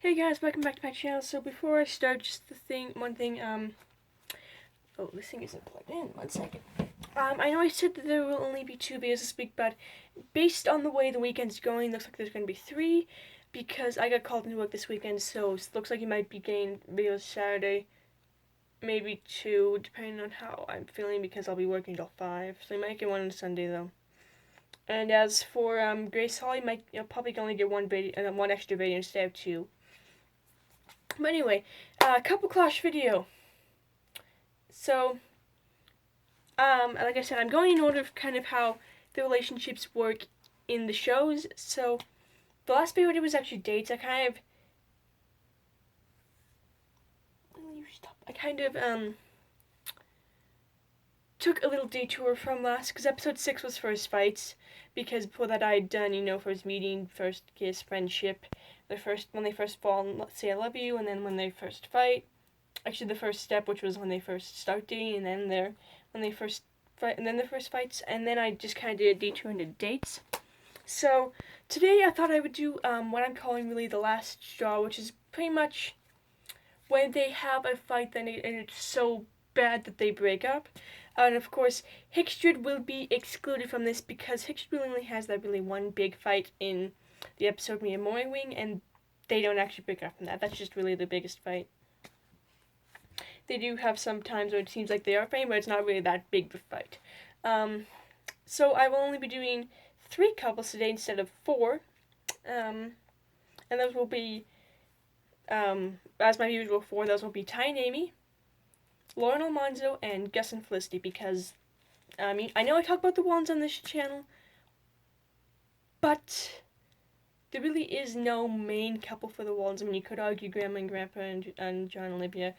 Hey guys, welcome back to my channel. So before I start, just one thing, oh, this thing isn't plugged in, 1 second. I know I said that there will only be 2 videos this week, but based on the way the weekend's going, looks like there's going to be 3, because I got called into work this weekend, so it looks like you might be getting videos Saturday, maybe 2, depending on how I'm feeling, because I'll be working till 5, so you might get one on Sunday, though. And as for, Grace Hall, you'll probably only get one video, one extra video instead of 2. But anyway, couple clash video. So, like I said, I'm going in order of kind of how the relationships work in the shows. So, the last video I did was actually dates. I kind of took a little detour from last, because episode 6 was first fights, because before that I had done, first meeting, first kiss, friendship, when they first fall and say I love you, and then when they first fight. Actually, the first step, which was when they first start dating, and then when they first fight, and then the first fights, and then I just kind of did a detour into dates. So today I thought I would do what I'm calling really the last straw, which is pretty much when they have a fight and it's so bad that they break up. And of course, Hickstrid will be excluded from this because Hickstrid only has that really one big fight in the episode Me and Morning, and they don't actually break up from that. That's just really the biggest fight. They do have some times where it seems like they are fighting, but it's not really that big of a fight. So I will only be doing 3 couples today instead of 4. And those will be, as my usual 4, those will be Ty and Amy, Lauren Almanzo, and Gus and Felicity, because, I know I talk about the ones on this channel, but there really is no main couple for the ones. You could argue Grandma and Grandpa and John and Olivia.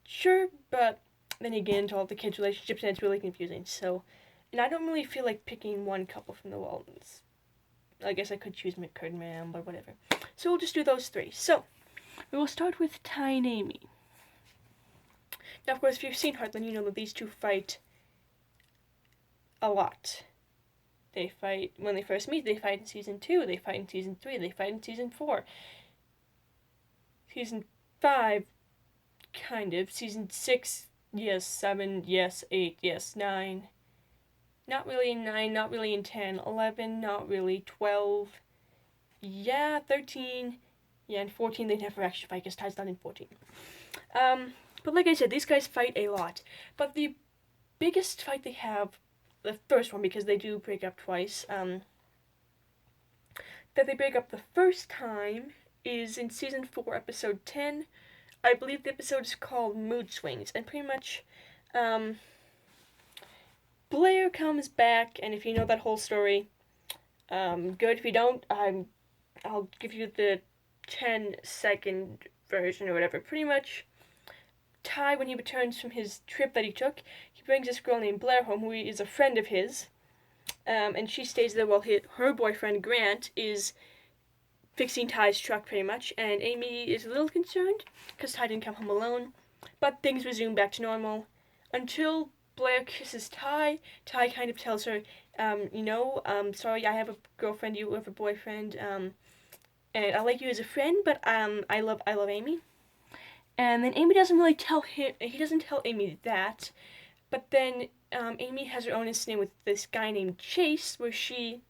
Sure, but then you get into all the kids' relationships and it's really confusing. So, and I don't really feel like picking one couple from the Waltons. I guess I could choose McCurd and Ram, but whatever. So we'll just do those 3. So, we will start with Ty and Amy. Now, of course, if you've seen Heartland, you know that these two fight a lot. They fight when they first meet, they fight in season 2, they fight in season 3, they fight in season 4. Season 5, kind of. Season 6, yes. 7, yes. 8, yes. 9. Not really in 9, not really in 10. 11, not really. 12, yeah. 13, yeah. And 14, they never actually fight because Ty's not in 14. But like I said, these guys fight a lot. But the biggest fight they have, the first one, because they do break up twice, that they break up the first time is in season 4, episode 10. I believe the episode is called Mood Swings, and pretty much, Blair comes back, and if you know that whole story, good. If you don't, I'll give you the 10-second version or whatever. Pretty much, Ty, when he returns from his trip that he took, he brings this girl named Blair home, who is a friend of his, and she stays there while her boyfriend, Grant, is fixing Ty's truck pretty much, and Amy is a little concerned because Ty didn't come home alone, but things resume back to normal until Blair kisses Ty. Ty kind of tells her, sorry, I have a girlfriend, you have a boyfriend, and I like you as a friend, but I love Amy. And then Amy doesn't really tell him, he doesn't tell Amy that, but then Amy has her own incident with this guy named Chase, where he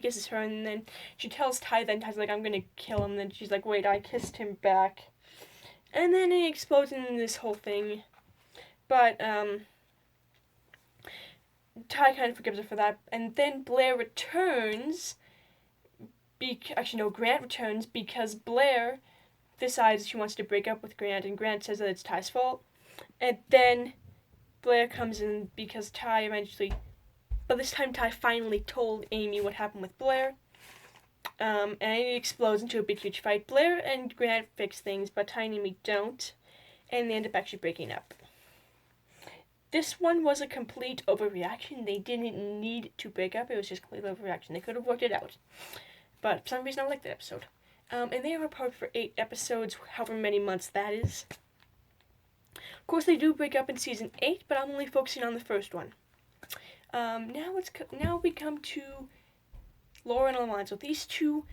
kisses her, and then she tells Ty, then Ty's like, I'm gonna kill him, and then she's like, wait, I kissed him back. And then it explodes in this whole thing, but, Ty kind of forgives her for that, and then Blair returns, Grant returns, because Blair decides she wants to break up with Grant, and Grant says that it's Ty's fault, and then Blair comes in because Ty eventually, but this time Ty finally told Amy what happened with Blair, and it explodes into a big huge fight. Blair and Grant fix things, but Ty and Amy don't, and they end up actually breaking up. This one was a complete overreaction. They didn't need to break up, it was just complete overreaction. They could have worked it out, but for some reason I like that episode. And they are apart for 8 episodes, however many months that is. Of course, they do break up in season 8, but I'm only focusing on the first one. Now we come to Laura and Almanzo. These two,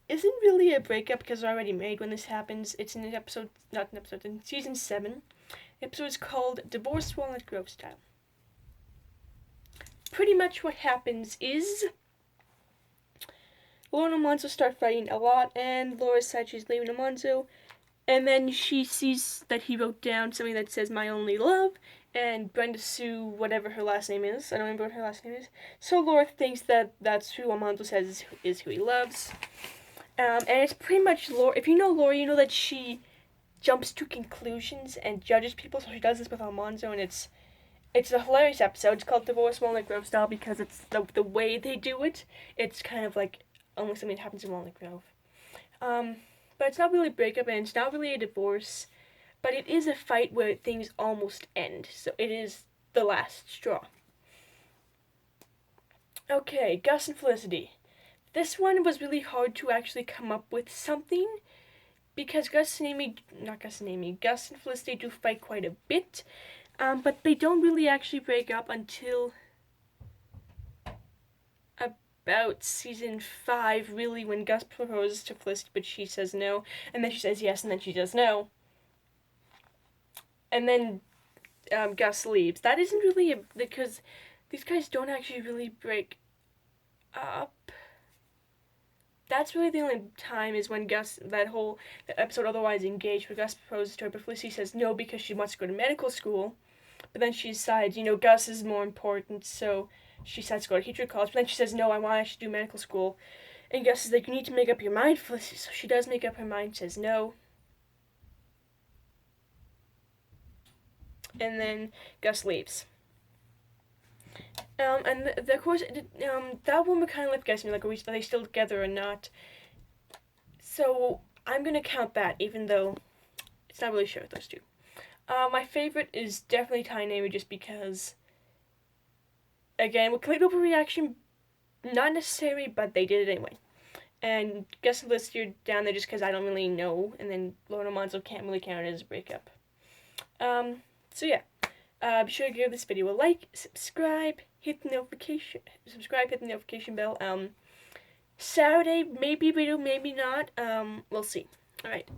isn't really a breakup because they're already married when this happens. It's in an episode, not an episode, in season 7. The episode is called Divorce Walnut Grove Style. Pretty much what happens is Laura and Alonzo start fighting a lot, and Laura decides she's leaving Alonzo, and then she sees that he wrote down something that says "My Only Love," and Brenda Sue, whatever her last name is, I don't remember what her last name is, so Laura thinks that that's who Alonzo says is who he loves. And it's pretty much Laura. If you know Laura, you know that she jumps to conclusions and judges people, so she does this with Alonzo, and it's a hilarious episode. It's called Divorce Walnut Grove Style because it's the way they do it. It's kind of like almost something that happens in Walnut Grove. But it's not really a breakup and it's not really a divorce, but it is a fight where things almost end. So it is the last straw. Okay, Gus and Felicity. This one was really hard to actually come up with something because Gus and Felicity do fight quite a bit, but they don't really actually break up until about season 5, really, when Gus proposes to Felicity, but she says no, and then she says yes, and then she says no. And then Gus leaves. That isn't really because these guys don't actually really break up. That's really the only time is when that episode Otherwise Engaged, where Gus proposes to her, but Felicity says no because she wants to go to medical school. But then she decides, Gus is more important, so she decides to go to teacher college. But then she says, no, I want to do medical school. And Gus is like, you need to make up your mind, Felicity. So she does make up her mind, says no. And then Gus leaves. And of course, that one would kind of left guessing, like, are they still together or not? So I'm going to count that, even though it's not really sure with those two. My favorite is definitely Ty and Amy, just because, again, with complete overreaction, not necessary, but they did it anyway. And Gus and Felicity are down there just because I don't really know, and then Laura and Alonzo can't really count it as a breakup. So yeah. Be sure to give this video a like, subscribe, hit the notification bell. Saturday, maybe video, maybe not. We'll see. Alright.